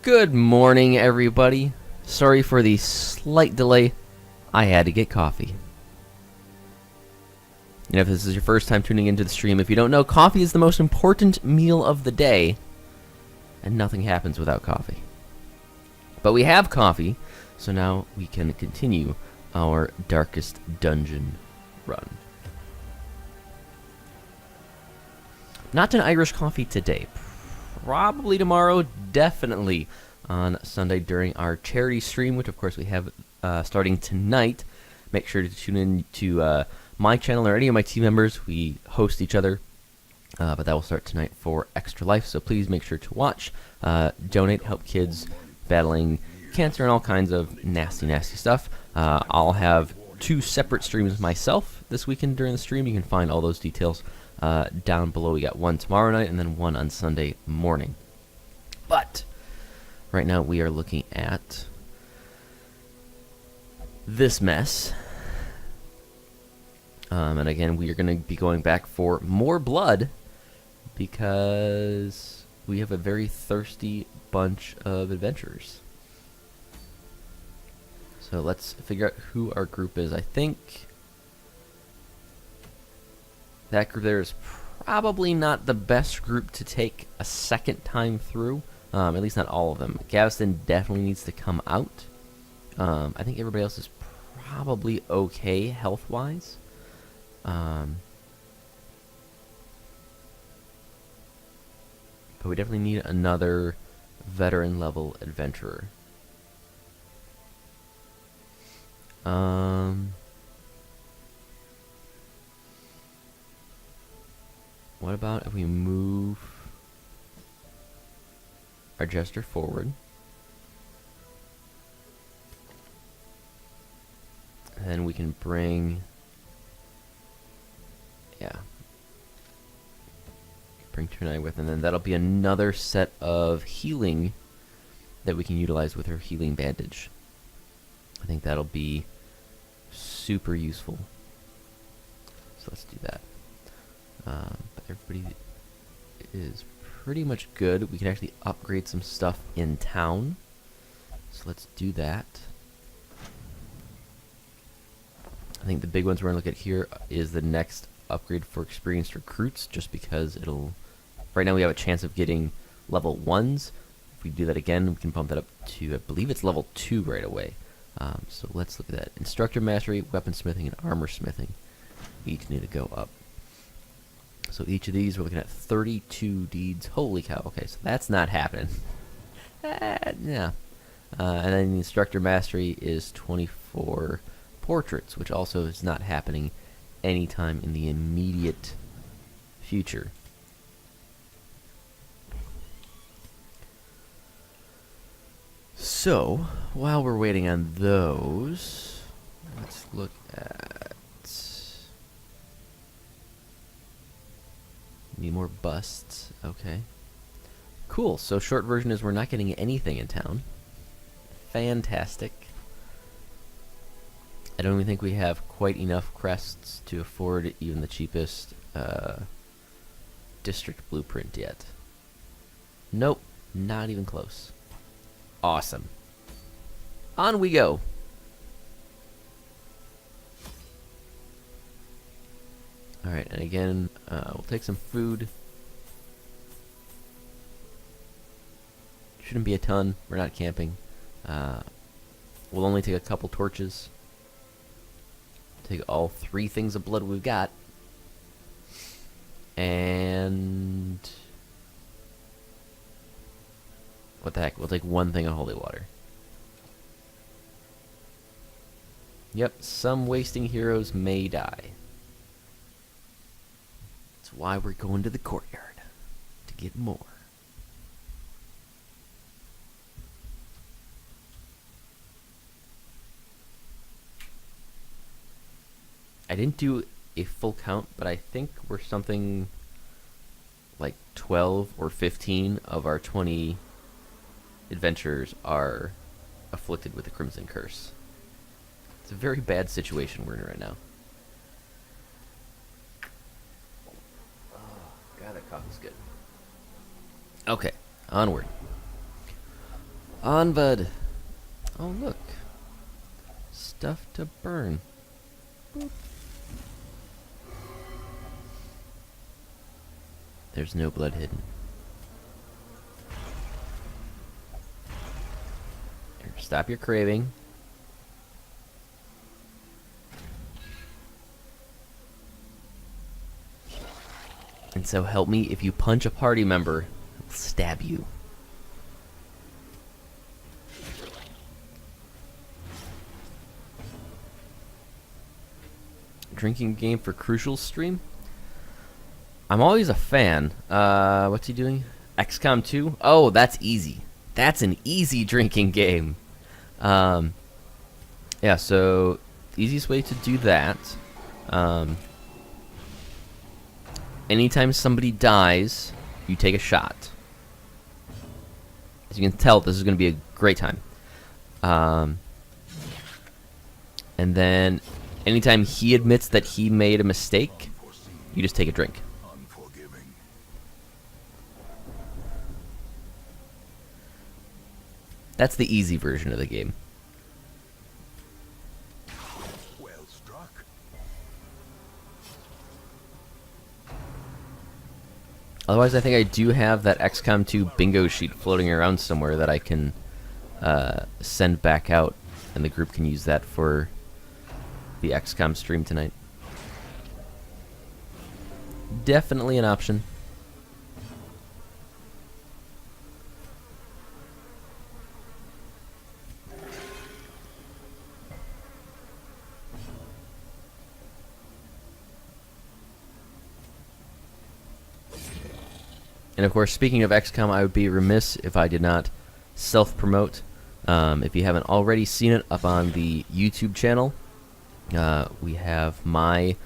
Good morning, everybody. Sorry for the slight delay. I had to get coffee. And if this is your first time tuning into the stream, if you don't know, coffee is the most important meal of the day, and nothing happens without coffee. But we have coffee, so now we can continue our darkest dungeon run. Not an Irish coffee today. Probably tomorrow, definitely on Sunday during our charity stream, which of course we have starting tonight. Make sure to tune in to my channel or any of my team members. We host each other, but that will start tonight for Extra Life, so please make sure to watch, donate, help kids battling cancer and all kinds of nasty, nasty stuff. I'll have 2 separate streams myself this weekend during the stream. You can find all those details down below. We got one tomorrow night and then one on Sunday morning. But right now we are looking at this mess. And again, we are going to be going back for more blood because we have a very thirsty bunch of adventurers. So let's figure out who our group is. I think that group there is probably not the best group to take a second time through. At least not all of them. Gaveston definitely needs to come out. I think everybody else is probably okay health-wise. But we definitely need another veteran-level adventurer. What about if we move our jester forward? And then we can bring... bring Trinai with, and then that'll be another set of healing that we can utilize with her healing bandage. I think that'll be super useful. So let's do that. But everybody is pretty much good. We can actually upgrade some stuff in town. So let's do that. I think the big ones we're going to look at here is the next upgrade for experienced recruits, just because it'll... Right now we have a chance of getting level 1s. If we do that again, we can bump that up to, I believe it's level 2 right away. So let's look at that. Instructor Mastery, Weaponsmithing, and Armor Smithing each need to go up. So each of these, we're looking at 32 deeds. Holy cow. Okay, so that's not happening. Yeah. And then the Instructor Mastery is 24 portraits, which also is not happening anytime in the immediate future. So, while we're waiting on those, let's look at... Need more busts. Okay. Cool. So short version is we're not getting anything in town. Fantastic. I don't even think we have quite enough crests to afford even the cheapest district blueprint yet. Nope. Not even close. Awesome. On we go. Alright, and again, we'll take some food. Shouldn't be a ton. We're not camping. We'll only take a couple torches. Take all 3 things of blood we've got. And... what the heck? We'll take 1 thing of holy water. Yep, some wasting heroes may die. That's why we're going to the courtyard. To get more. I didn't do a full count, but I think we're something like 12 or 15 of our 20 adventurers are afflicted with the Crimson Curse. It's a very bad situation we're in right now. Oh, God, that coffee's good. Okay, onward. Onbud. Oh, look. Stuff to burn. Boop. There's no blood hidden. Here, stop your craving. And so help me, if you punch a party member, I'll stab you. Drinking game for Crucial stream? I'm always a fan. What's he doing? XCOM 2? Oh, that's easy. That's an easy drinking game. Yeah, so the easiest way to do that, anytime somebody dies, you take a shot. As you can tell, this is going to be a great time. And then anytime he admits that he made a mistake, you just take a drink. That's the easy version of the game. Well struck. Otherwise, I think I do have that XCOM 2 bingo sheet floating around somewhere that I can send back out, and the group can use that for the XCOM stream tonight. Definitely an option. And of course, speaking of XCOM, I would be remiss if I did not self-promote. If you haven't already seen it up on the YouTube channel, we have my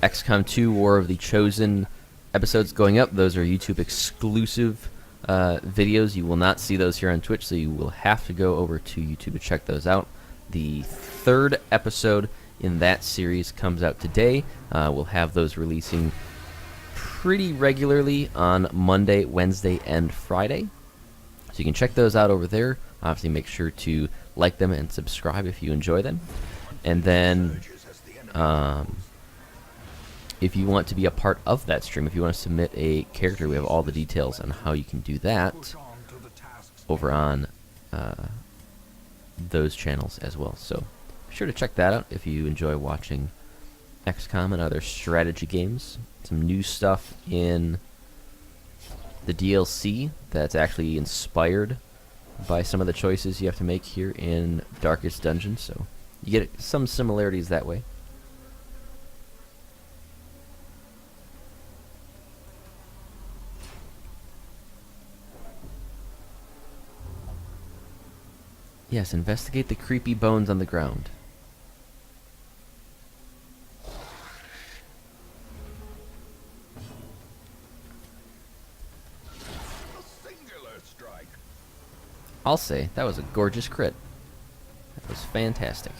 XCOM 2 War of the Chosen episodes going up. Those are YouTube exclusive videos. You will not see those here on Twitch, so you will have to go over to YouTube to check those out. The third episode in that series comes out today. We'll have those releasing pretty regularly on Monday, Wednesday, and Friday. So you can check those out over there. Obviously, make sure to like them and subscribe if you enjoy them. And then, if you want to be a part of that stream, if you want to submit a character, we have all the details on how you can do that over on those channels as well. So be sure to check that out if you enjoy watching XCOM and other strategy games. Some new stuff in the DLC that's actually inspired by some of the choices you have to make here in Darkest Dungeon, so you get some similarities that way. Yes, investigate the creepy bones on the ground. I'll say, that was a gorgeous crit. That was fantastic.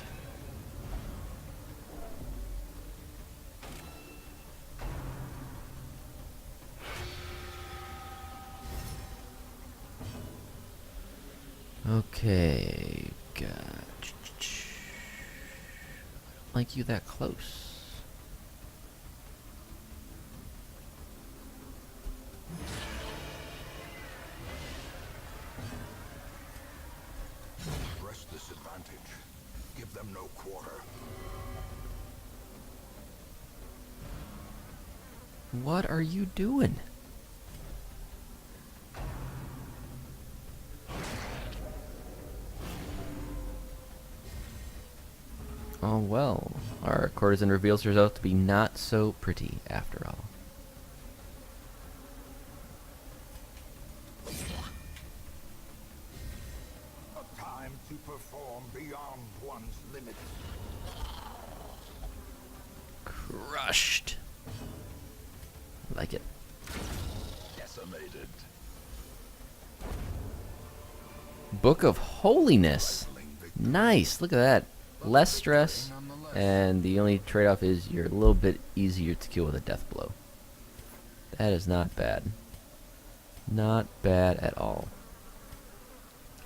Okay, God. I don't like you that close. Give them no quarter. What are you doing? Oh well, our courtesan reveals herself to be not so pretty after all. A time to perform beyond one's limits. Crushed. I like it. Decimated. Book of Holiness. Nice. Look at that. Less stress, and the only trade-off is you're a little bit easier to kill with a death blow. That is not bad. Not bad at all.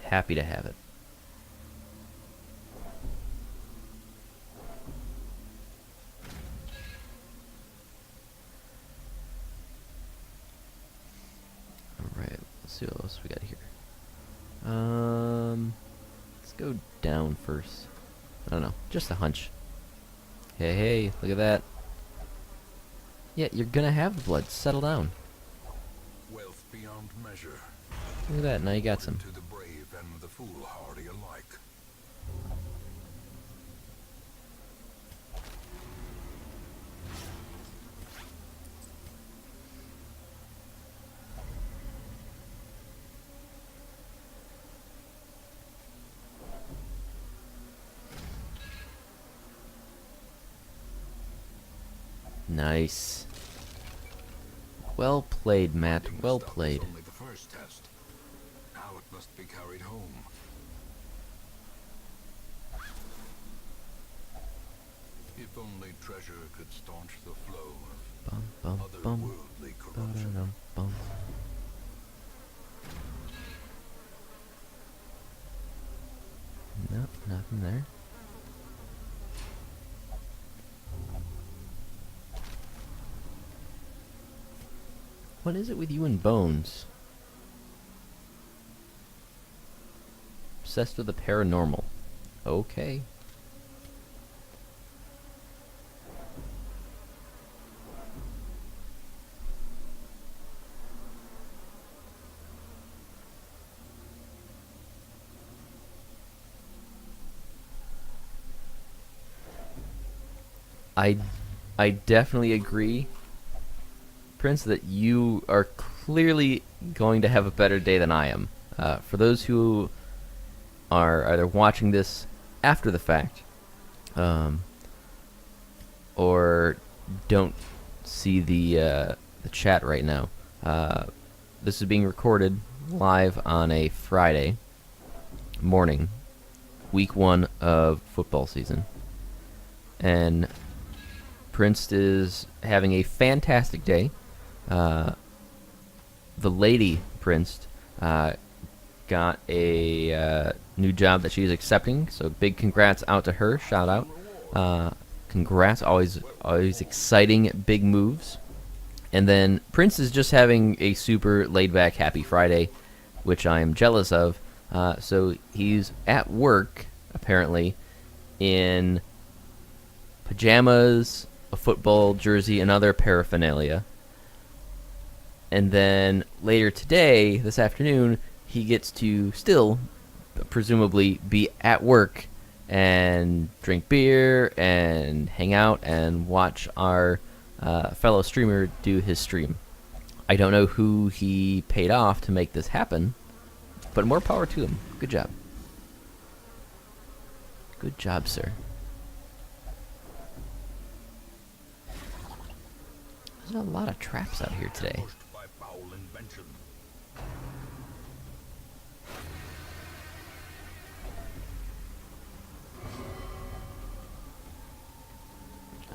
Happy to have it. Alright, let's see what else we got here. Let's go down first. I don't know, just a hunch. Hey, hey, look at that. Yeah, you're gonna have the blood. Settle down. Wealth beyond measure. Look at that, now you got some. To the brave and the foolhardy alike. Nice. Well played, Matt. Well played. Only the first test. Now it must be carried home. If only treasure could staunch the flow Bum, bum, of bum. otherworldly corruption. Ba-da-dum, bum. Nope, nothing there. What is it with you and bones? Obsessed with the paranormal. Okay. I definitely agree, Prince, that you are clearly going to have a better day than I am. For those who are either watching this after the fact, or don't see the chat right now, this is being recorded live on a Friday morning, week 1 of football season, and Prince is having a fantastic day. The lady Prince got a new job that she's accepting, so big congrats out to her. Shout out. Congrats, always exciting big moves. And then Prince is just having a super laid back happy Friday, which I am jealous of. So he's at work apparently in pajamas, a football jersey, and other paraphernalia. And then later today, this afternoon, he gets to still, presumably, be at work and drink beer and hang out and watch our fellow streamer do his stream. I don't know who he paid off to make this happen, but more power to him. Good job. Good job, sir. There's a lot of traps out here today. By foul invention.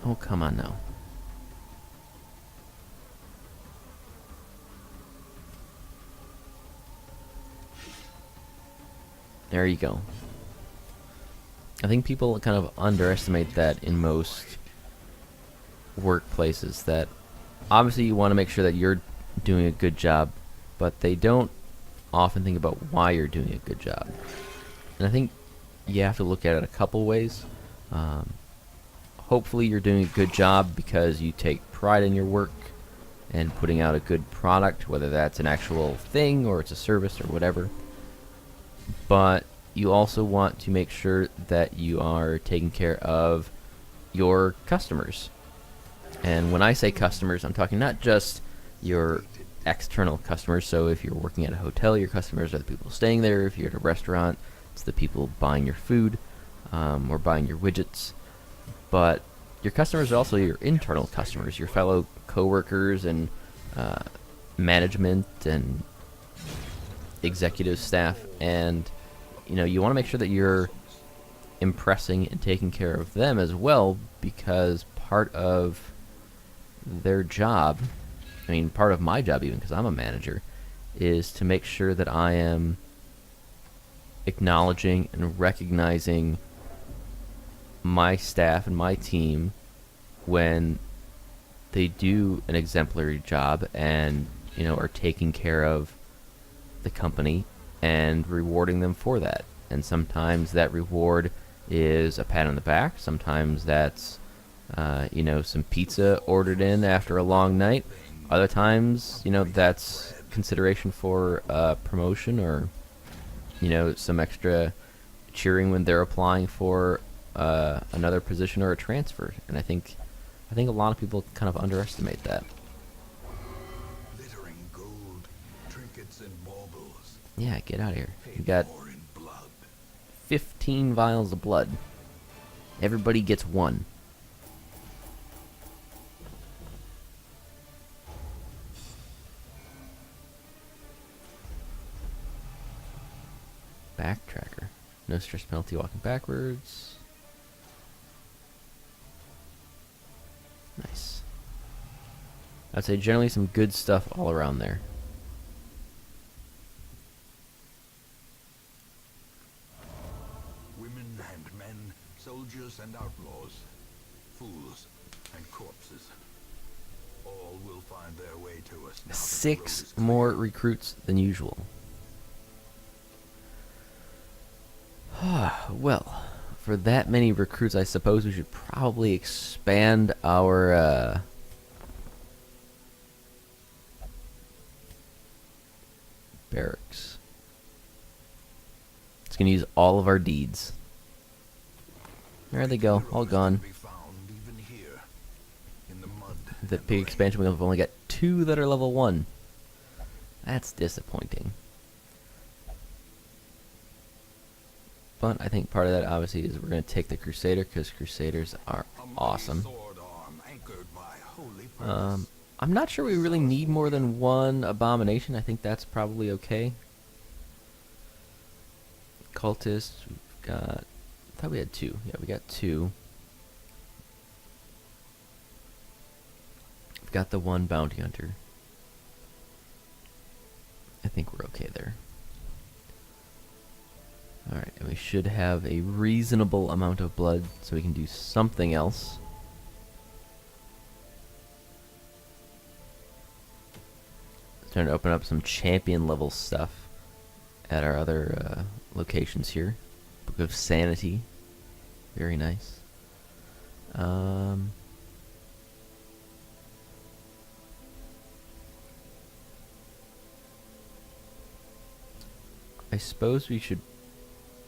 Oh, come on now. There you go. I think people kind of underestimate that in most workplaces, that obviously you want to make sure that you're doing a good job, but they don't often think about why you're doing a good job. And I think you have to look at it a couple ways. Hopefully you're doing a good job because you take pride in your work and putting out a good product, whether that's an actual thing or it's a service or whatever. But you also want to make sure that you are taking care of your customers. And when I say customers, I'm talking not just your external customers. So if you're working at a hotel, your customers are the people staying there. If you're at a restaurant, it's the people buying your food or buying your widgets. But your customers are also your internal customers, your fellow coworkers and management and executive staff. And you know, you want to make sure that you're impressing and taking care of them as well, because part of their job, I mean, part of my job even, because I'm a manager, is to make sure that I am acknowledging and recognizing my staff and my team when they do an exemplary job and, you know, are taking care of the company and rewarding them for that. And sometimes that reward is a pat on the back. Sometimes that's, you know, some pizza ordered in after a long night. Other times, you know, that's consideration for promotion, or, you know, some extra cheering when they're applying for another position or a transfer. And I think a lot of people kind of underestimate that. Glittering gold, trinkets and baubles. Yeah, get out of here. You Paid got for in blood. 15 vials of blood. Everybody gets one. Backtracker. No stress penalty walking backwards. Nice. I'd say generally some good stuff all around there. Women and men, soldiers and outlaws, fools and corpses. All will find their way to us now that the road 6 is more clear. recruits than usual. Well, for that many recruits, I suppose we should probably expand our barracks. It's gonna use all of our deeds. There they go, all Heroes gone. can be found even here, in the mud The and big rain. expansion, we've only got 2 that are level 1. That's disappointing. But I think part of that obviously is we're going to take the Crusader, because Crusaders are A mighty awesome. sword arm anchored by holy purpose. I'm not sure we really need more than 1 Abomination. I think that's probably okay. Cultists, we've got... I thought we had 2. Yeah, we got 2. We've got the 1 Bounty Hunter. I think we're okay there. Alright, and we should have a reasonable amount of blood so we can do something else. Starting to open up some champion level stuff at our other locations here. Book of Sanity. Very nice. I suppose we should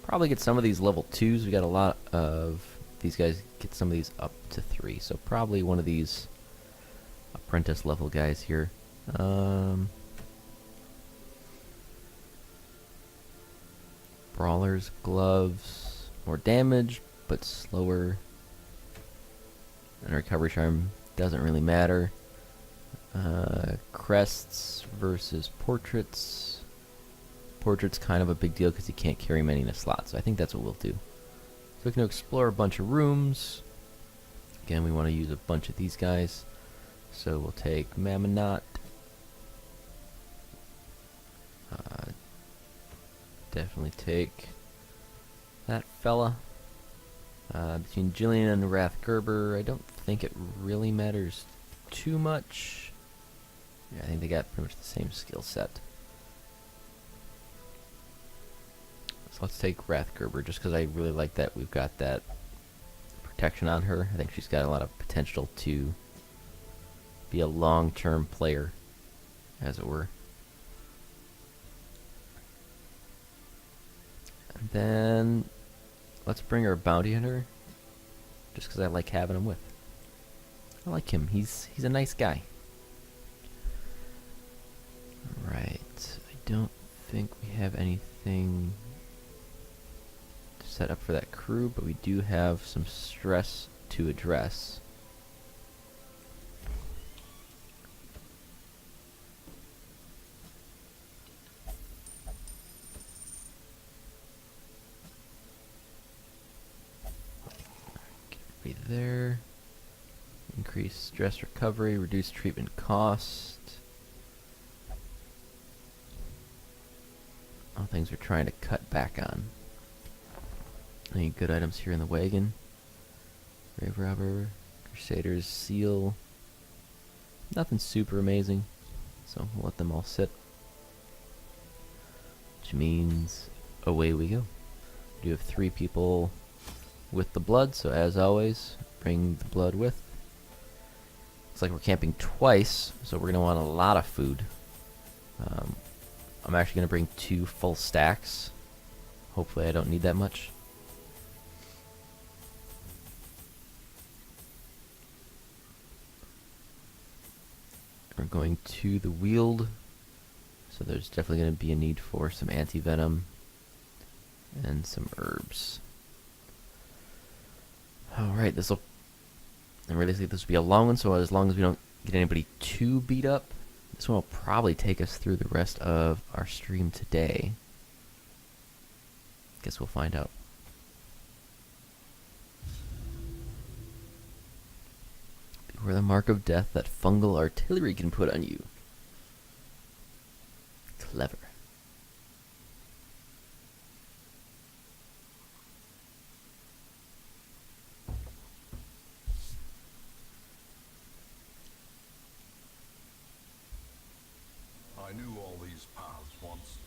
probably get some of these level 2s. We got a lot of these guys. Get some of these up to 3. So probably one of these apprentice level guys here. Brawlers, gloves, more damage, but slower. And recovery charm doesn't really matter. Crests versus portraits. Portrait's kind of a big deal because you can't carry many in a slot, so I think that's what we'll do. So we can explore a bunch of rooms. Again, we want to use a bunch of these guys. So we'll take Mammonot. Definitely take that fella. Between Jillian and Wrath Gerber, I don't think it really matters too much. Yeah, I think they got pretty much the same skill set. So let's take Wrath Gerber just because I really like that we've got that protection on her. I think she's got a lot of potential to be a long-term player, as it were. And then let's bring our Bounty Hunter, just because I like having him with. I like him. He's a nice guy. Right. I don't think we have anything set up for that crew, but we do have some stress to address. Get everybody there. Increase stress recovery, reduce treatment cost. Oh, things we're trying to cut back on. Any good items here in the wagon? Grave robber, crusaders, seal. Nothing super amazing, so we'll let them all sit. Which means away we go. We do have 3 people with the blood, so as always, bring the blood with. Looks like we're camping twice, so we're going to want a lot of food. I'm actually going to bring 2 full stacks. Hopefully I don't need that much. We're going to the Weald, so there's definitely going to be a need for some anti-venom and some herbs. Alright, I'm really think this will be a long one, so as long as we don't get anybody too beat up, this one will probably take us through the rest of our stream today. Guess we'll find out. Beware the mark of death that fungal artillery can put on you. Clever. I knew all these paths once.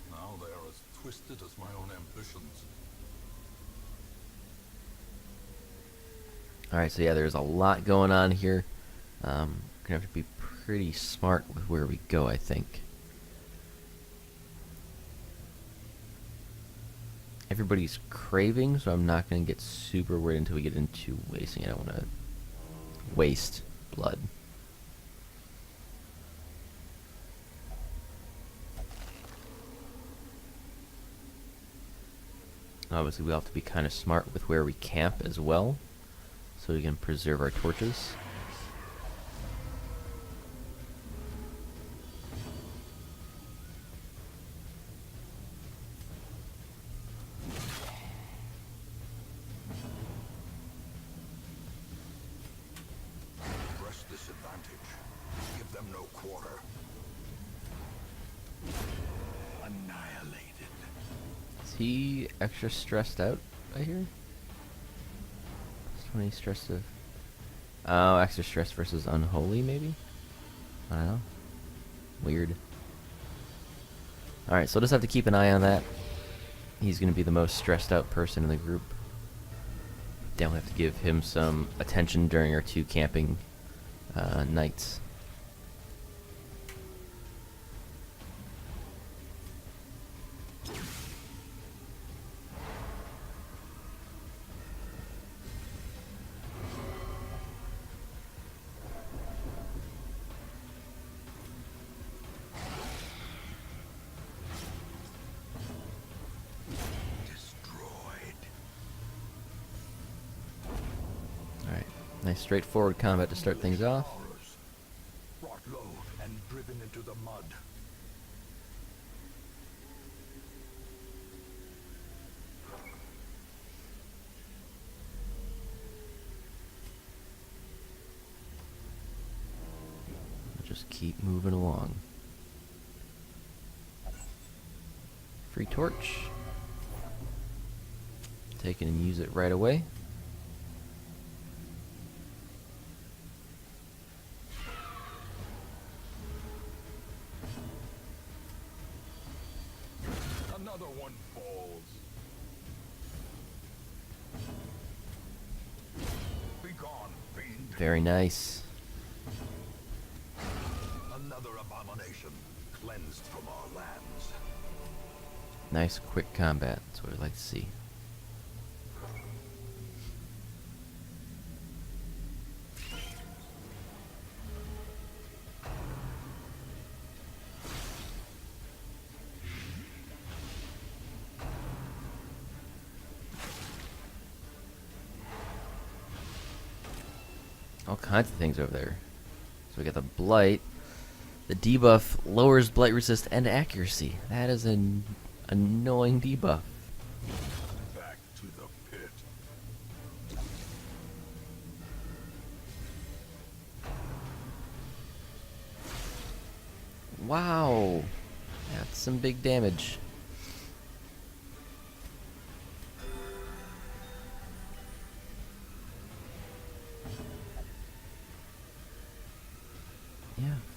Now they are as twisted as my own ambitions. Alright, so yeah, there's a lot going on here. We're going to have to be pretty smart with where we go, I think. Everybody's craving, so I'm not going to get super worried until we get into wasting. I don't want to waste blood. Obviously, we'll have to be kind of smart with where we camp as well, so we can preserve our torches. Press this advantage. Give them no quarter. Annihilated. Is he extra stressed out, I hear? Plus 20 stress of... Oh, extra stress versus unholy, maybe? I don't know. Weird. Alright, so we'll just have to keep an eye on that. He's going to be the most stressed out person in the group. Definitely have to give him some attention during our 2 camping nights. Nice straightforward combat to start things off. Brought low and driven into the mud. Just keep moving along. Free torch. Take it and use it right away. Another one falls. Be gone, fiend. Very nice. Another abomination cleansed from our lands. Nice quick combat. That's what I'd like to see. All kinds of things over there. So we got the blight. The debuff lowers blight resist and accuracy. That is an annoying debuff. Back to the pit. Wow. That's some big damage.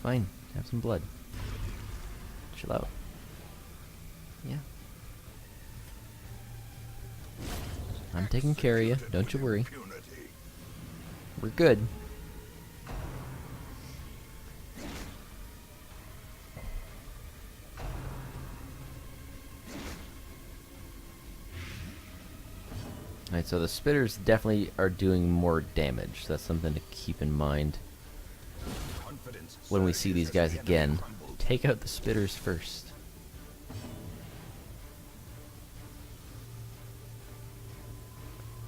fine. Have some blood. Chill out. Yeah. I'm taking care of you. Don't you worry. We're good. Alright, so the spitters definitely are doing more damage. So that's something to keep in mind when we see these guys again. Take out the spitters first.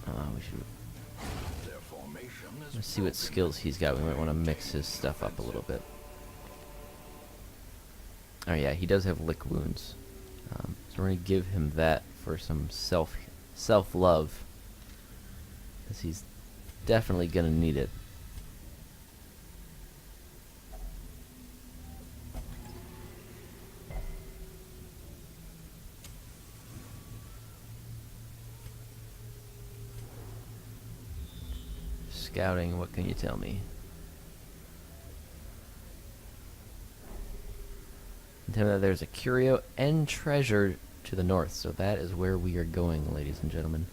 We should. Let's see what skills he's got. We might want to mix his stuff up a little bit. Oh yeah, he does have lick wounds. So we're gonna give him that for some self-love, because he's definitely gonna need it. Scouting, what can you tell me? Tell me that there's a curio and treasure to the north, so that is where we are going, ladies and gentlemen.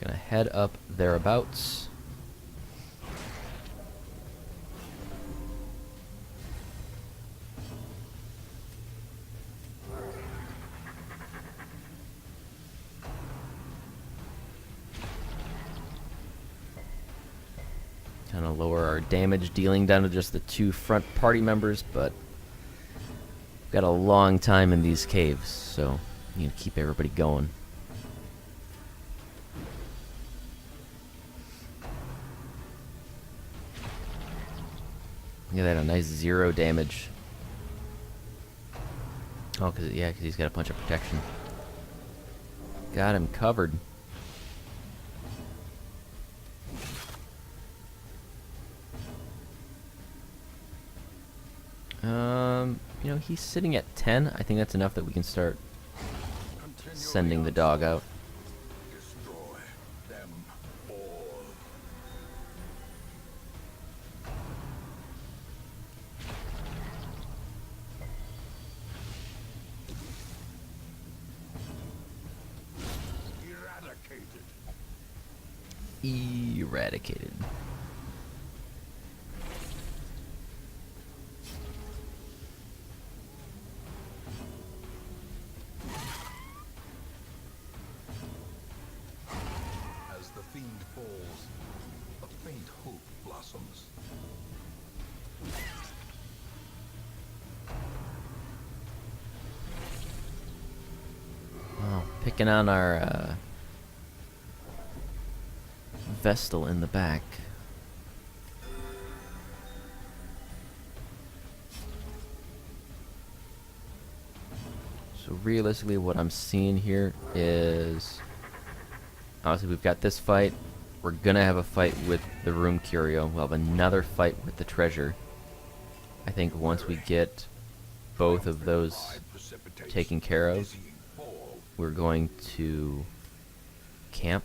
Gonna head up thereabouts. Kind of lower our damage dealing down to just the 2 front party members, but we've got a long time in these caves, so you need to keep everybody going. Yeah, that a nice 0 damage. Oh, cause he's got a punch of protection. Got him covered. You know, he's sitting at 10. I think that's enough that we can start sending the dog out. Destroy them all. Eradicated. As the fiend falls, a faint hope blossoms. Oh, picking on our Vestal in the back. So realistically what I'm seeing here is, obviously we've got this fight. We're gonna have a fight with the room curio. We'll have another fight with the treasure. I think once we get both of those taken care of, we're going to camp.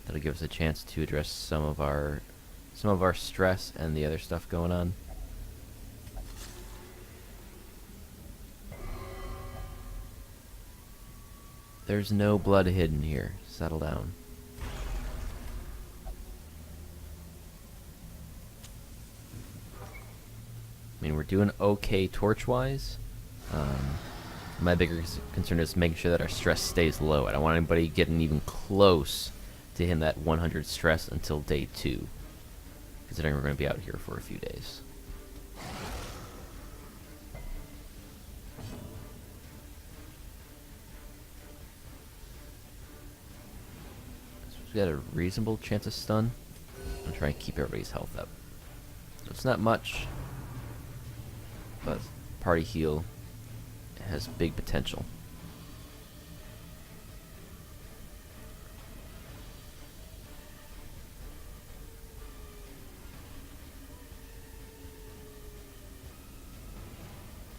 That'll give us a chance to address some of our stress and the other stuff going on. There's no blood hidden here. Settle down. I mean, we're doing okay torch-wise. My bigger concern is making sure that our stress stays low. I don't want anybody getting even close to hitting that 100 stress until day 2, considering we're going to be out here for a few days. So we've got a reasonable chance of stun. I'm trying to keep everybody's health up. So it's not much, but party heal has big potential.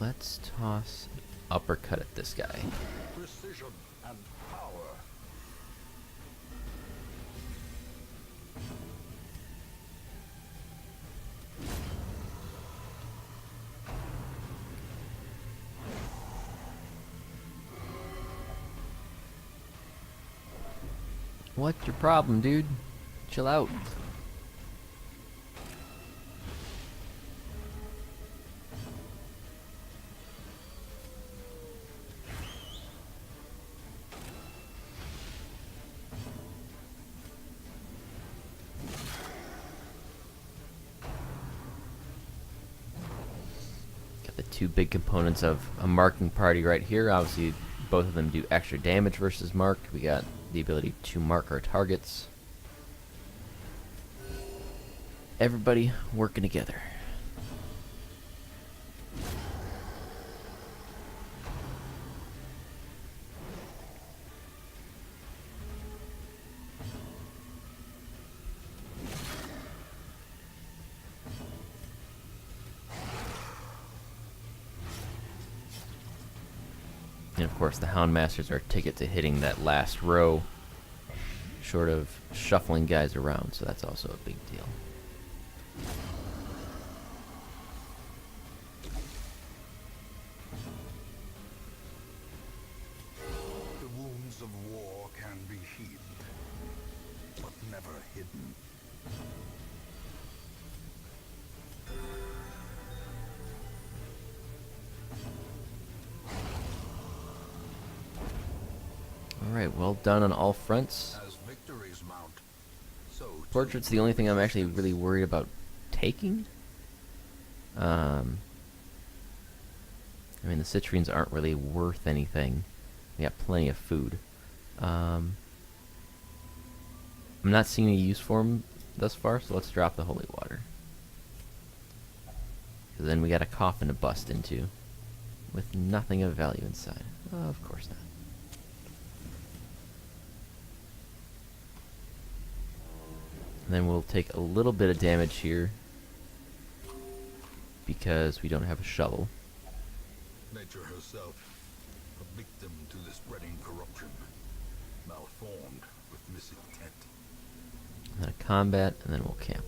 Let's toss uppercut at this guy. Precision and power. What's your problem, dude? Chill out. Got the two big components of a marking party right here. Obviously, both of them do extra damage versus mark. We got the ability to mark our targets. Everybody working together. And of course the Houndmasters are a ticket to hitting that last row, short of shuffling guys around, so that's also a big deal. The wounds of war can be healed, but never hidden. Alright, well done on all fronts. As victories mount, so Portrait's the only thing I'm actually really worried about taking. I mean, the citrines aren't really worth anything. We got plenty of food. I'm not seeing any use for them thus far, so let's drop the holy water. Because then we got a coffin to bust into with nothing of value inside. Oh, of course not. And then we'll take a little bit of damage here because we don't have a shovel. nature herself, a victim to the spreading corruption, malformed with misintent. And then a combat, and then we'll camp.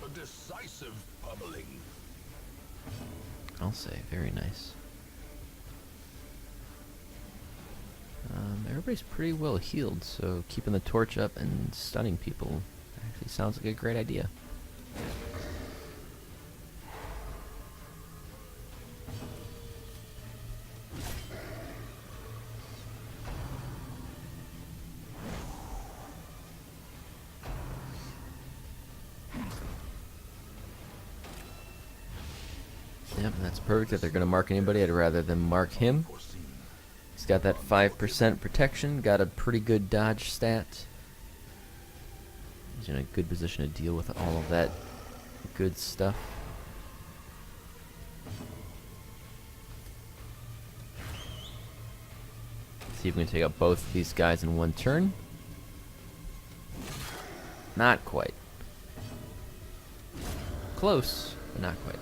A decisive pummeling. I'll say, very nice. Everybody's pretty well healed, so keeping the torch up and stunning people actually sounds like a great idea. Yep, that's perfect. If they're going to mark anybody, I'd rather them mark him. He's got that 5% protection, got a pretty good dodge stat. He's in a good position to deal with all of that good stuff. See if we can take out both of these guys in one turn. Not quite. Close, but not quite.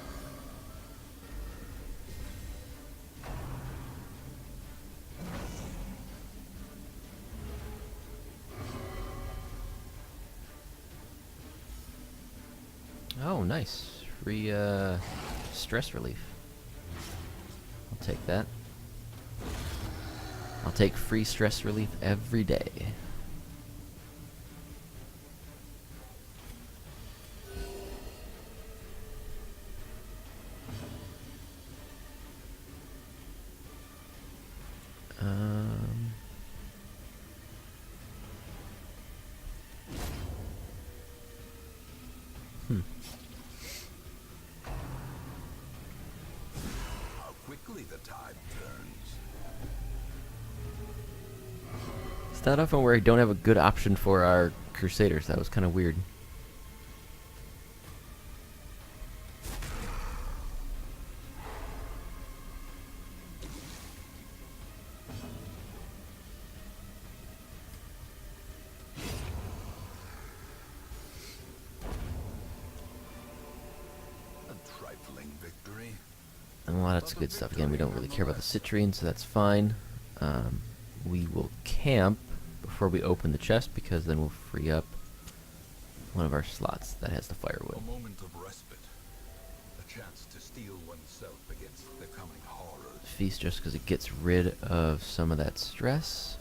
Oh, nice. Free stress relief. I'll take that. I'll take free stress relief every day. How quickly the tide turns. It's not often where I don't have a good option for our Crusaders. That was kind of weird. A trifling victory. And well, that's good stuff. Again, we don't really care about the citrine, so that's fine. We will camp before we open the chest because then we'll free up one of our slots that has the firewood. A moment of respite. A chance to steel oneself against the coming horrors. Feast just because it gets rid of some of that stress.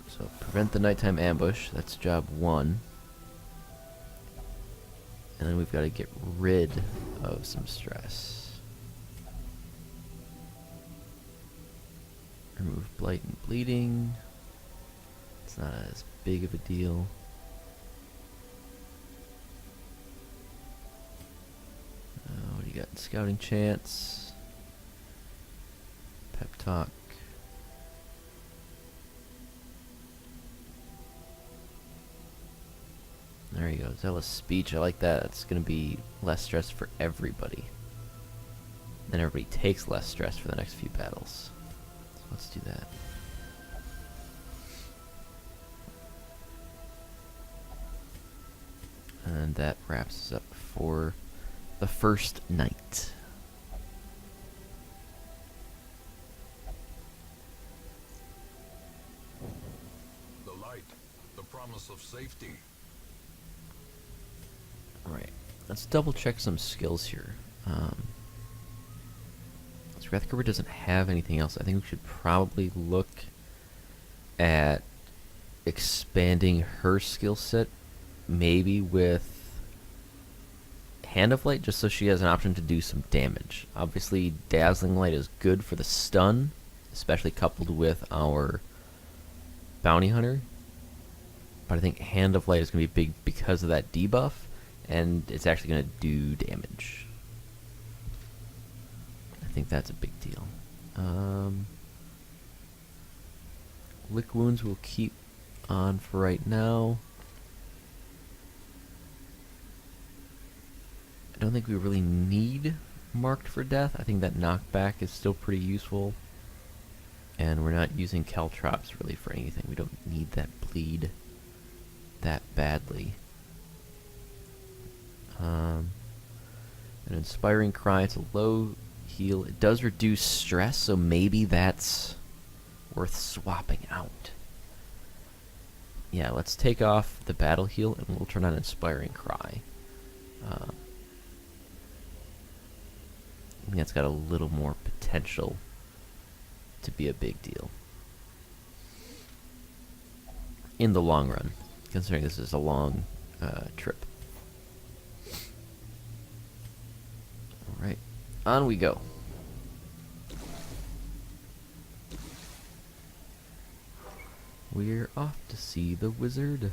So prevent the nighttime ambush. That's job 1. And then we've got to get rid of some stress. Remove blight and bleeding. It's not as big of a deal. What do you got? Scouting chance. Pep talk. There you go. Zealous speech. I like that. It's going to be less stress for everybody. Then everybody takes less stress for the next few battles. So let's do that. And that wraps us up for the first night. The light, the promise of safety. Alright, let's double check some skills here. So Wrathgruber doesn't have anything else. I think we should probably look at expanding her skill set, maybe with Hand of Light, just so she has an option to do some damage. Obviously, Dazzling Light is good for the stun, especially coupled with our Bounty Hunter. But I think Hand of Light is going to be big because of that debuff, and it's actually going to do damage. I think that's a big deal. Lick Wounds will keep on for right now. I don't think we really need Marked for Death. I think that knockback is still pretty useful. And we're not using Caltrops really for anything. We don't need that bleed that badly. An Inspiring Cry, it's a low heal. It does reduce stress, so maybe that's worth swapping out. Yeah, let's take off the battle heal and we'll turn on Inspiring Cry. I think that's got a little more potential to be a big deal in the long run, considering this is a long trip. Alright, on we go. We're off to see the wizard.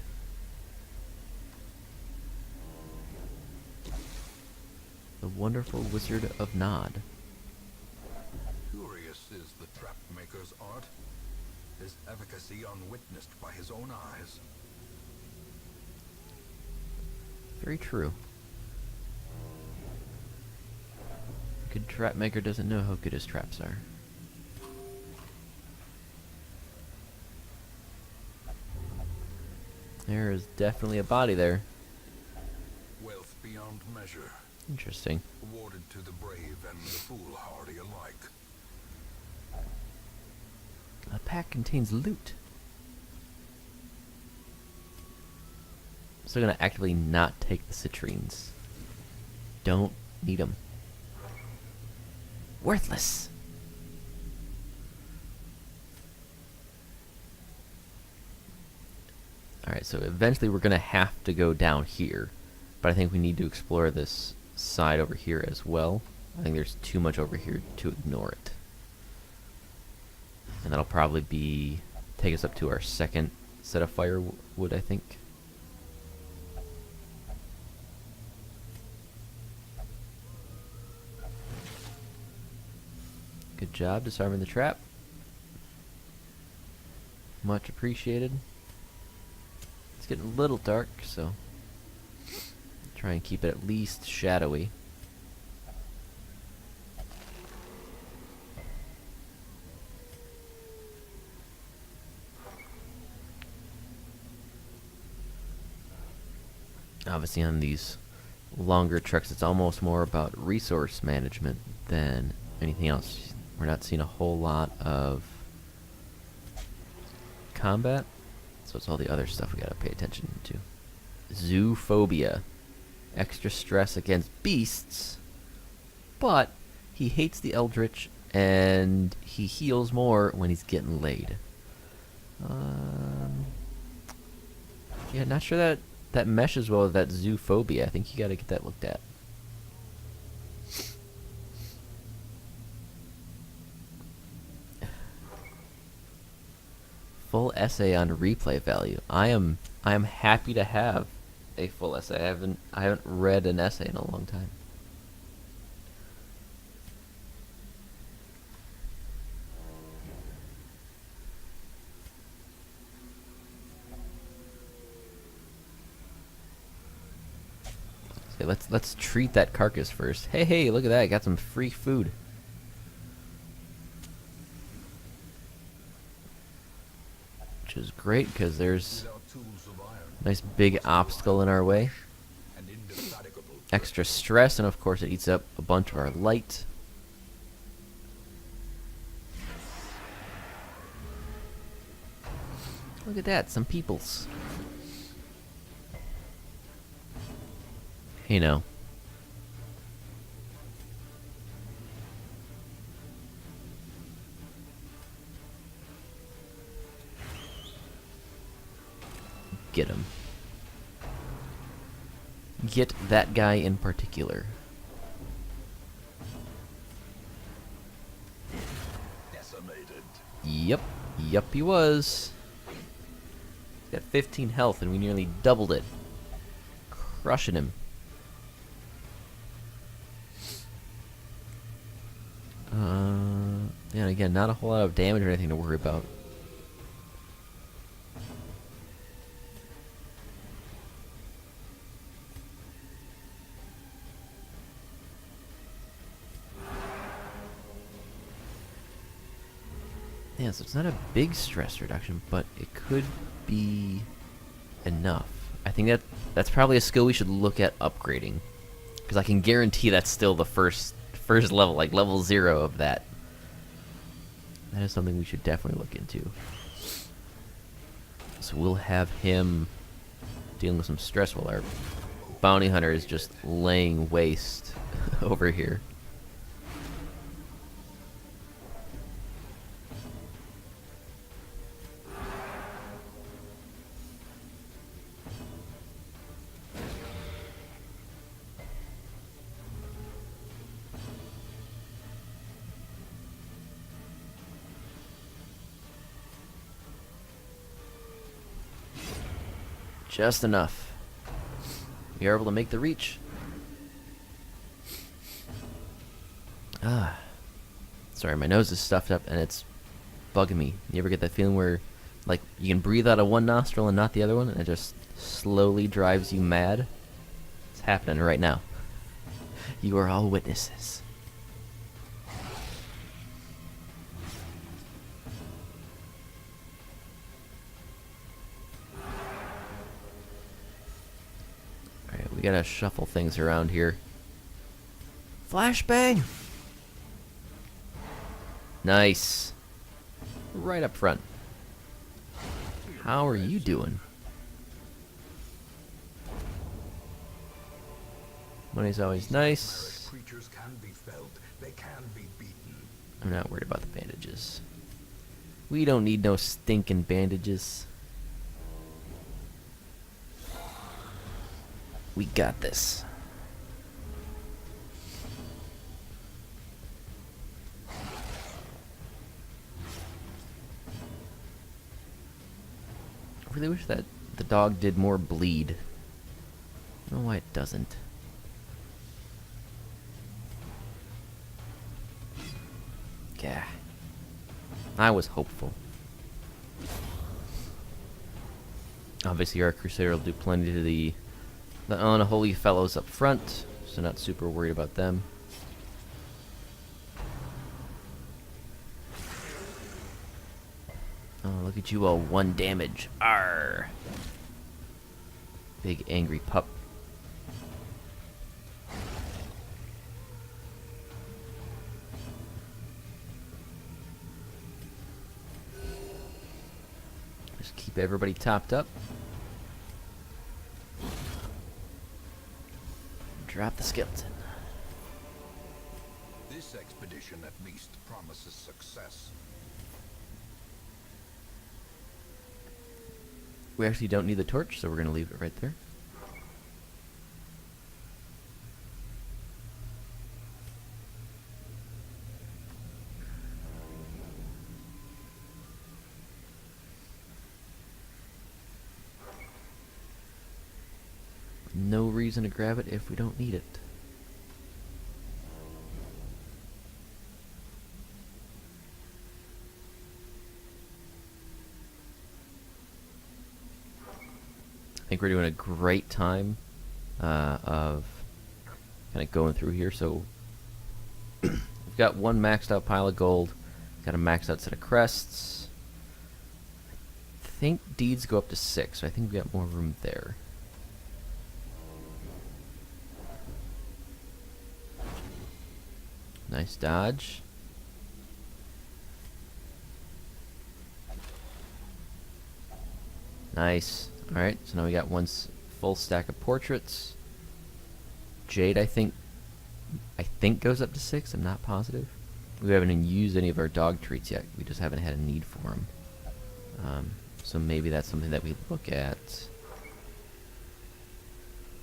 The wonderful Wizard of Nod. Curious is the trap maker's art. His efficacy unwitnessed by his own eyes. Very true. Good trap maker doesn't know how good his traps are. There is definitely a body there. Wealth beyond measure. Interesting. Awarded to the brave and the foolhardy alike. A pack contains loot. So I'm gonna actively not take the citrines. Don't need them. Worthless. Alright, so eventually we're gonna have to go down here. But I think we need to explore this side over here as well. I think there's too much over here to ignore it. And that'll probably be take us up to our second set of firewood, I think. Good job disarming the trap. Much appreciated. It's getting a little dark, so try and keep it at least shadowy. Obviously on these longer treks it's almost more about resource management than anything else. We're not seeing a whole lot of combat. So it's all the other stuff we gotta pay attention to. Zoophobia. Extra stress against beasts, but he hates the eldritch and he heals more when he's getting laid. Yeah, not sure that meshes well with that zoophobia. I think you gotta get that looked at. Full essay on replay value. I am happy to have a full essay. I haven't read an essay in a long time. So let's treat that carcass first. Hey, look at that! Got some free food. Which is great because there's a nice big obstacle in our way. Extra stress, and of course it eats up a bunch of our light. Look at that, some peoples. You know. Get him. Get that guy in particular. Decimated. Yep, he was. He's got 15 health and we nearly doubled it. Crushing him. Yeah, again, not a whole lot of damage or anything to worry about. Yeah, so it's not a big stress reduction, but it could be enough. I think that's probably a skill we should look at upgrading, because I can guarantee that's still the first level, like level 0 of that. That is something we should definitely look into. So we'll have him dealing with some stress while our bounty hunter is just laying waste over here. Just enough. We are able to make the reach. Sorry, my nose is stuffed up and it's bugging me. You ever get that feeling where, like, you can breathe out of one nostril and not the other one, and it just slowly drives you mad? It's happening right now. You are all witnesses. We gotta shuffle things around here. Flashbang! Nice. Right up front. How are you doing? Money's always nice. Creatures can be felt. They can be beaten. I'm not worried about the bandages. We don't need no stinking bandages. We got this. I really wish that the dog did more bleed. I don't know why it doesn't. Yeah. I was hopeful. Obviously our Crusader will do plenty to the unholy fellows up front, so not super worried about them. Oh, look at you all, 1 damage. Arr! Big angry pup. Keep everybody topped up. Drop the skeleton. This expedition at least promises success. We actually don't need the torch, so we're going to leave it right there. No reason to grab it if we don't need it. I think we're doing a great time of kind of going through here. So we've got one maxed out pile of gold, got a maxed out set of crests. I think deeds go up to 6, so I think we got more room there. Nice dodge. Nice. Alright, so now we got one full stack of portraits. Jade, I think goes up to 6. I'm not positive. We haven't used any of our dog treats yet. We just haven't had a need for them. So maybe that's something that we look at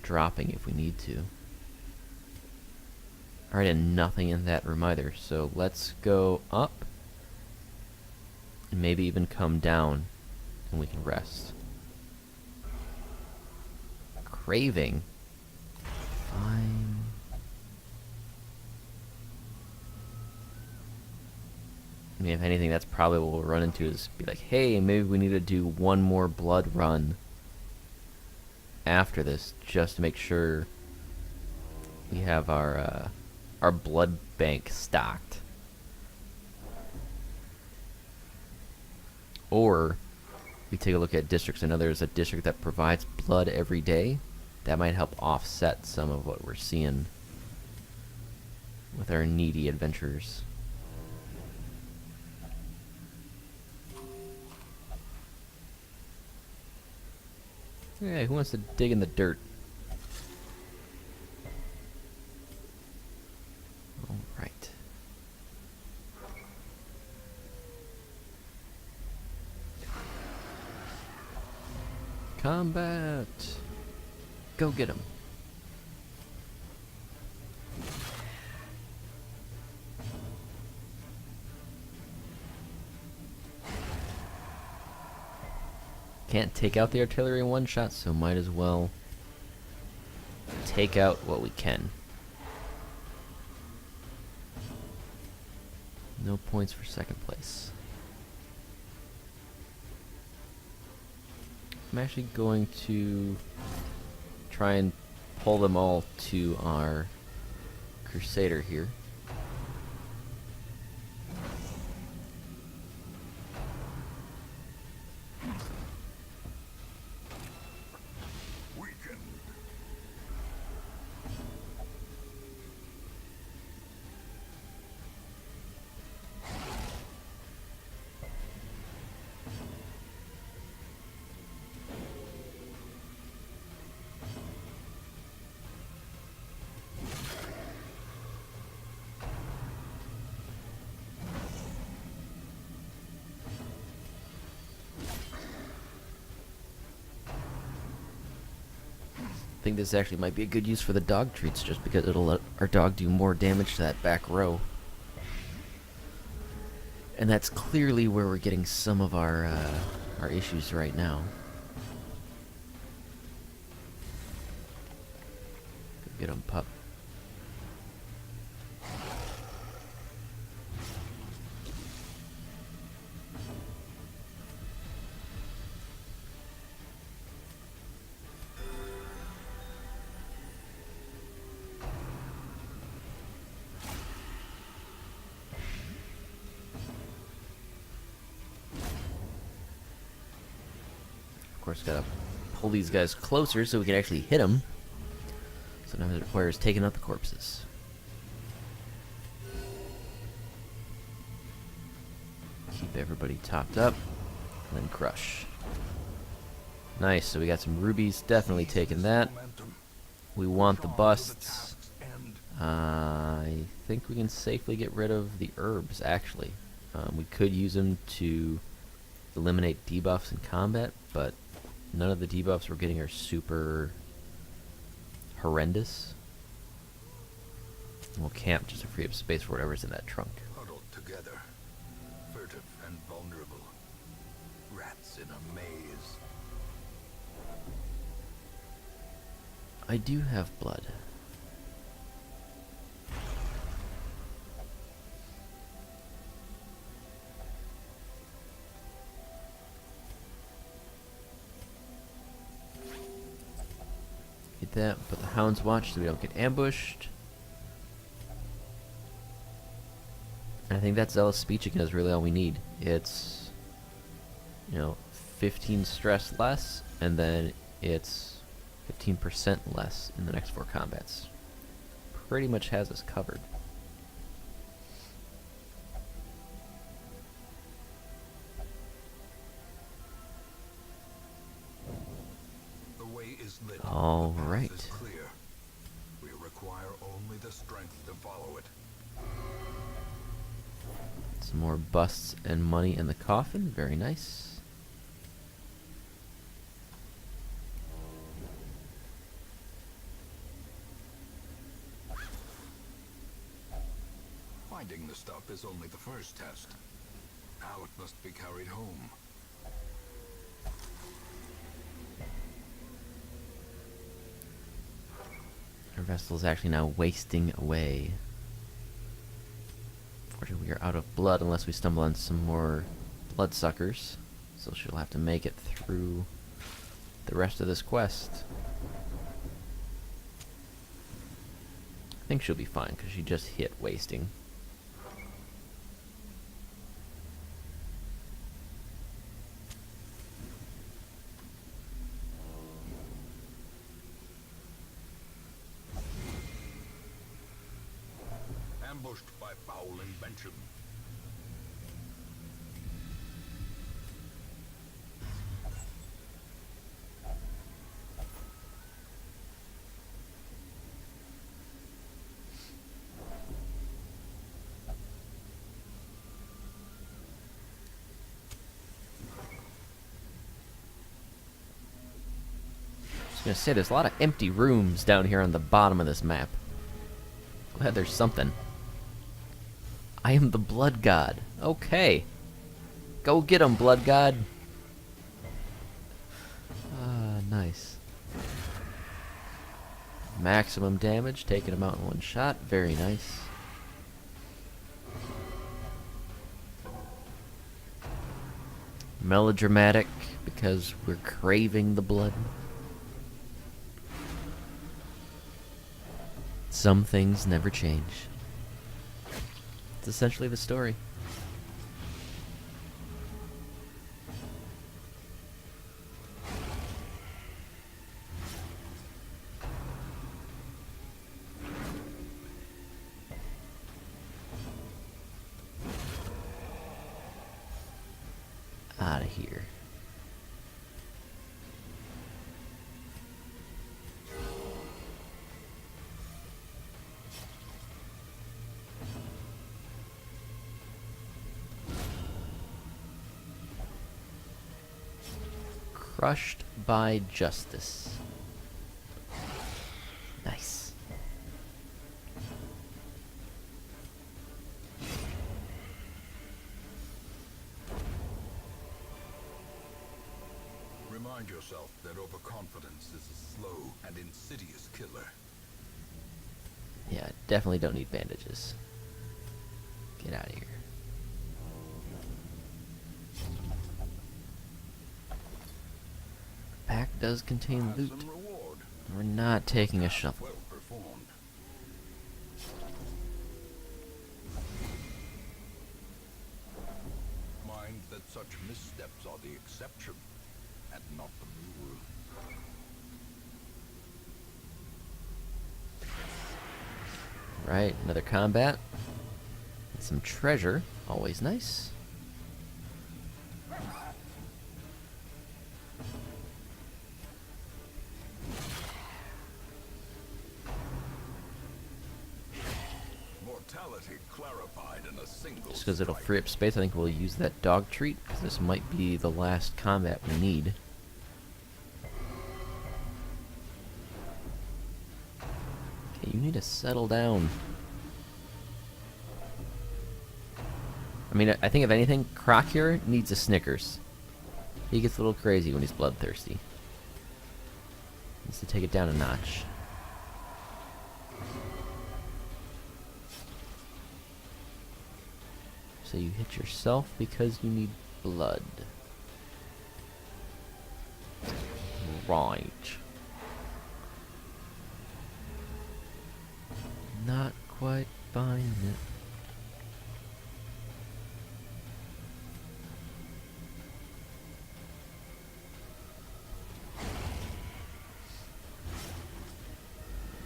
dropping if we need to. Alright, and nothing in that room either. So let's go up and maybe even come down and we can rest. Craving. Fine. I mean, if anything, that's probably what we'll run into is be like, hey, maybe we need to do one more blood run after this just to make sure we have our blood bank stocked. Or we take a look at districts. I know there's a district that provides blood every day. That might help offset some of what we're seeing with our needy adventurers. Hey, who wants to dig in the dirt? Alright. Combat! Go get him. Can't take out the artillery in one shot, so might as well take out what we can. No points for second place. I'm actually going to try and pull them all to our Crusader here. I think this actually might be a good use for the dog treats, just because it'll let our dog do more damage to that back row. And that's clearly where we're getting some of our issues right now. Go get him, pup. Of course, gotta pull these guys closer so we can actually hit them. Sometimes it requires taking out the corpses. Keep everybody topped up, and then crush. Nice, so we got some rubies, definitely taking that. We want the busts. I think we can safely get rid of the herbs, actually. We could use them to eliminate debuffs in combat, but none of the debuffs we're getting are super horrendous. We'll camp just to free up space for whatever's in that trunk. Huddled together, furtive and vulnerable. Rats in a maze. I do have blood. Get that, put the hounds watch so we don't get ambushed. And I think that zealous speech again is really all we need. It's, 15 stress less, and then it's 15% less in the next 4 combats. Pretty much has us covered. The way is lit. All The path right. is clear. We require only the strength to follow it. Some more busts and money in the coffin. Very nice. Finding the stuff is only the first test. Now it must be carried home. Our vessel is actually now wasting away. Fortunately, we are out of blood unless we stumble on some more bloodsuckers. So she'll have to make it through the rest of this quest. I think she'll be fine because she just hit wasting. Ambushed by foul invention. I was gonna say there's a lot of empty rooms down here on the bottom of this map. Glad there's something. I am the blood god. Okay. Go get him, blood god. Ah, nice. Maximum damage, taking him out in one shot. Very nice. Melodramatic, because we're craving the blood. Some things never change. It's essentially the story. Out of here. Crushed by justice. Nice. Remind yourself that overconfidence is a slow and insidious killer. Yeah, definitely don't need bandages. Get out of here. Pack does contain Have loot. some reward. We're not taking a shovel. Well performed. Mind that such missteps are the exception and not the rule. Right, another combat. And some treasure. Always nice. Brutality clarified in a single Just because it'll strike. free up space, I think we'll use that dog treat, because this might be the last combat we need. Okay, you need to settle down. I mean, I think if anything, Croc here needs a Snickers. He gets a little crazy when he's bloodthirsty. Needs to take it down a notch. So you hit yourself because you need blood. Right. Not quite buying it.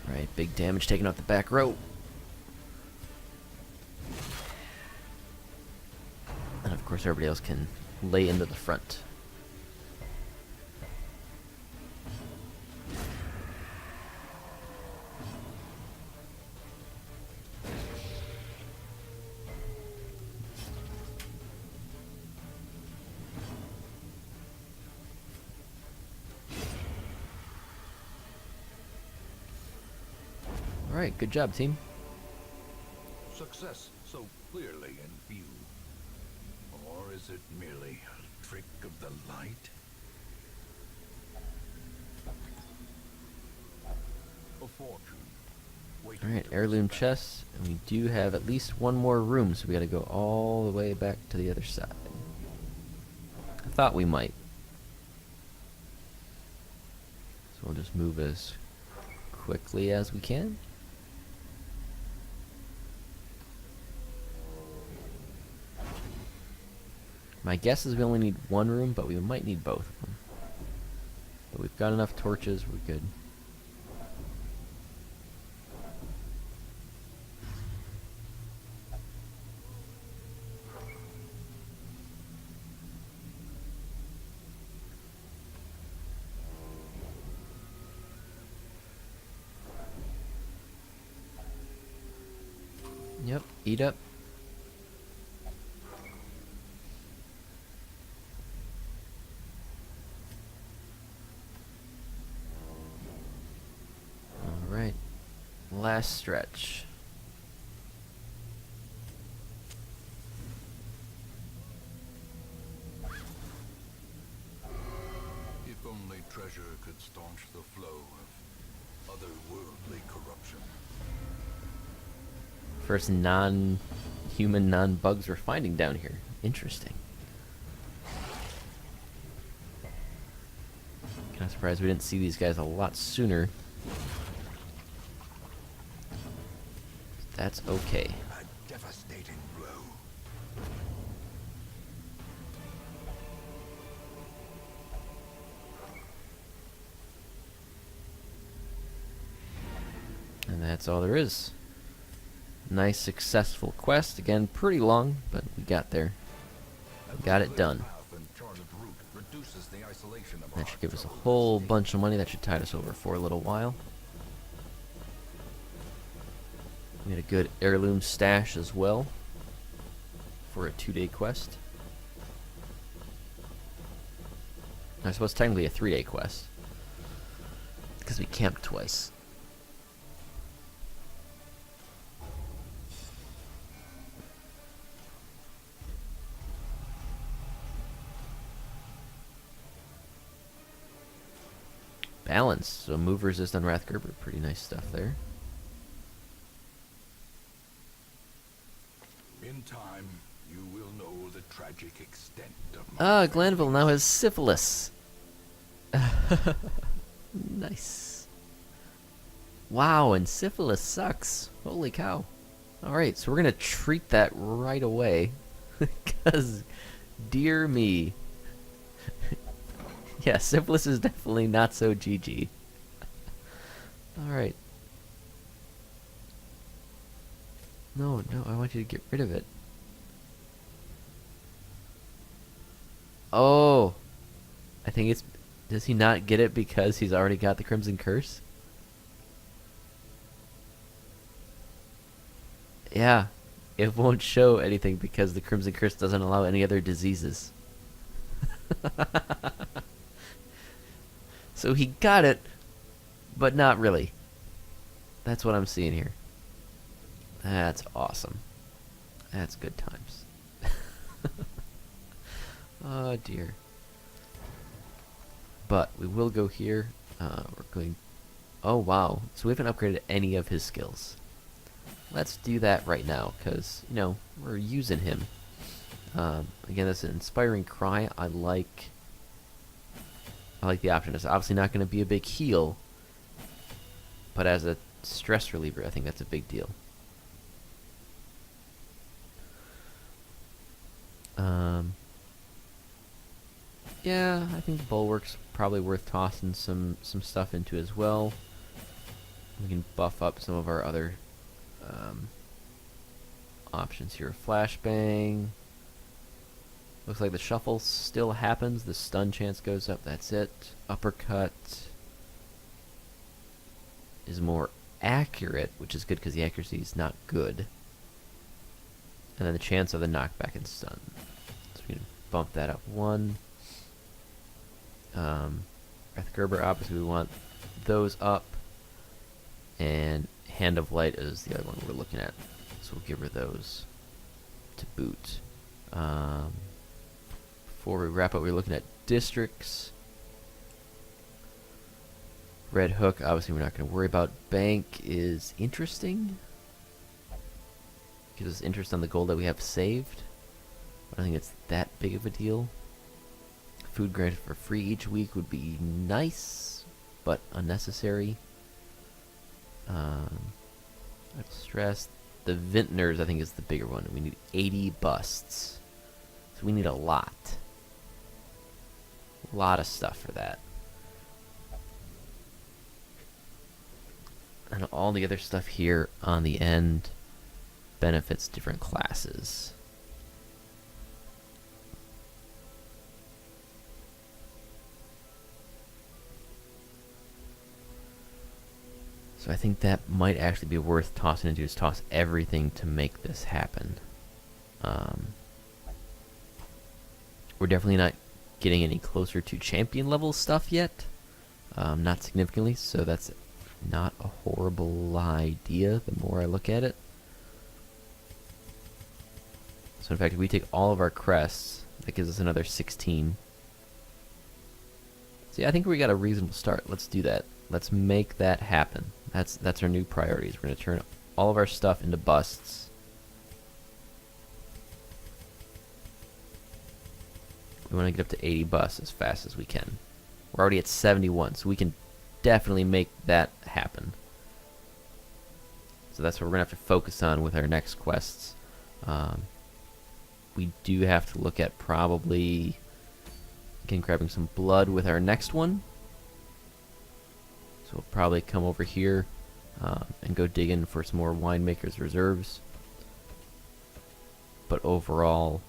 Right, big damage taken off the back row. And of course everybody else can lay into the front. Alright, good job, team. Success so clearly in view. Or is it merely a trick of the light? A fortune. waiting Alright, to heirloom expand. chests, and we do have at least one more room, so we gotta go all the way back to the other side. I thought we might. So we'll just move as quickly as we can. My guess is we only need one room, but we might need both of them. But we've got enough torches, we're good. Yep, eat up. Alright, last stretch. If only treasure could staunch the flow of otherworldly corruption. First non-human, non-bugs we're finding down here. Interesting. Kinda surprised we didn't see these guys a lot sooner. That's okay. A devastating blow. And that's all there is. Nice successful quest. Again, pretty long, but we got there. We got it done. That should give us a whole bunch of money. That should tide us over for a little while. We had a good heirloom stash as well for a 2-day quest. I suppose technically a 3-day quest because we camped twice. Balance. So move resist on Wrathgerber. Pretty nice stuff there. In time, you will know the tragic extent of my Ah, Glanville now has syphilis. Nice. Wow, and syphilis sucks. Holy cow. Alright, so we're going to treat that right away. Because, dear me. Yeah, syphilis is definitely not so GG. Alright. No, I want you to get rid of it. Oh! I think it's... Does he not get it because he's already got the Crimson Curse? Yeah, it won't show anything because the Crimson Curse doesn't allow any other diseases. So he got it, but not really. That's what I'm seeing here. That's awesome. That's good times. Oh dear. But we will go here. We're going... Oh wow. So we haven't upgraded any of his skills. Let's do that right now, because, you know, we're using him. Again, that's an inspiring cry. I like the option. It's obviously not going to be a big heal, but as a stress reliever, I think that's a big deal. Yeah, I think the bulwark's probably worth tossing some stuff into as well. We can buff up some of our other options here. Flashbang. Looks like the shuffle still happens. The stun chance goes up. That's it. Uppercut is more accurate, which is good because the accuracy is not good. And then the chance of the knockback and stun. So we can bump that up one. Breath Gerber, obviously we want those up. And Hand of Light is the other one we're looking at. So we'll give her those to boot. Before we wrap up, we're looking at districts. Red Hook, obviously we're not going to worry about. Bank is interesting. Gives us interest on the gold that we have saved. I don't think it's that big of a deal. Food granted for free each week would be nice, but unnecessary. Stress. The Vintners, I think, is the bigger one. We need 80 busts. So we need a lot. A lot of stuff for that. And all the other stuff here on the end benefits different classes. So I think that might actually be worth tossing into, is toss everything to make this happen. We're definitely not getting any closer to champion level stuff yet. Not significantly, so that's not a horrible idea the more I look at it. So in fact, if we take all of our crests, that gives us another 16. See, I think we got a reasonable start. Let's do that. Let's make that happen. That's our new priorities. We're going to turn all of our stuff into busts. We want to get up to 80 busts as fast as we can. We're already at 71, so we can definitely make that happen. So that's what we're going to have to focus on with our next quests. We do have to look at probably, again, grabbing some blood with our next one. So we'll probably come over here and go dig in for some more winemaker's reserves. But overall,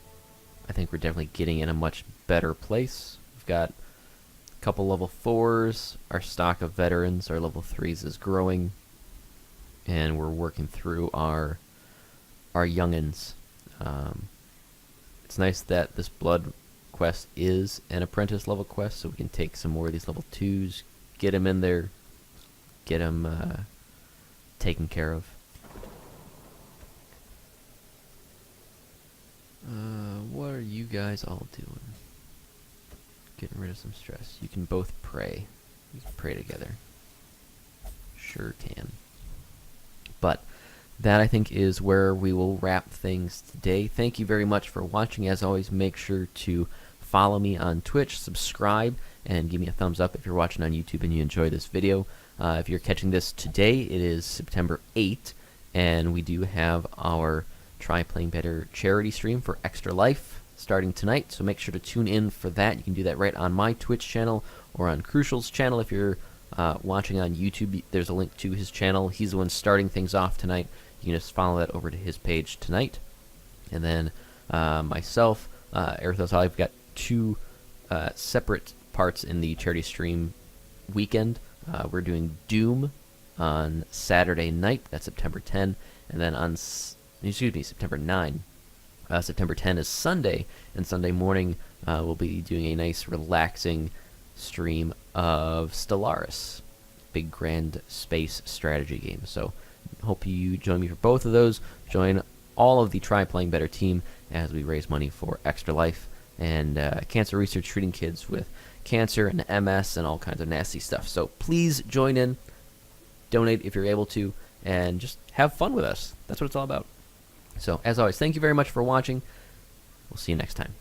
I think we're definitely getting in a much better place. We've got a couple level 4s. Our stock of veterans, our level 3s is growing. And we're working through our youngins. It's nice that this blood quest is an apprentice level quest, so we can take some more of these level 2s, get them in there, get them taken care of. What are you guys all doing? Getting rid of some stress. You can both pray. You can pray together. Sure can. But that, I think, is where we will wrap things today. Thank you very much for watching. As always, make sure to follow me on Twitch, subscribe, and give me a thumbs up if you're watching on YouTube and you enjoy this video. If you're catching this today, it is September 8th, and we do have our Try Playing Better charity stream for Extra Life starting tonight, so make sure to tune in for that. You can do that right on my Twitch channel or on Crucial's channel. If you're watching on YouTube, there's a link to his channel. He's the one starting things off tonight. You can just follow that over to his page tonight. And then myself, AERwaves, I've got two separate parts in the charity stream weekend. We're doing Doom on Saturday night. That's September 10. And then on excuse me, September 9. September 10 is Sunday, and Sunday morning we'll be doing a nice, relaxing stream of Stellaris, big grand space strategy game. So hope you join me for both of those. Join all of the Try Playing Better team as we raise money for Extra Life and cancer research, treating kids with cancer and MS and all kinds of nasty stuff. So please join in, donate if you're able to, and just have fun with us. That's what it's all about. So, as always, thank you very much for watching. We'll see you next time.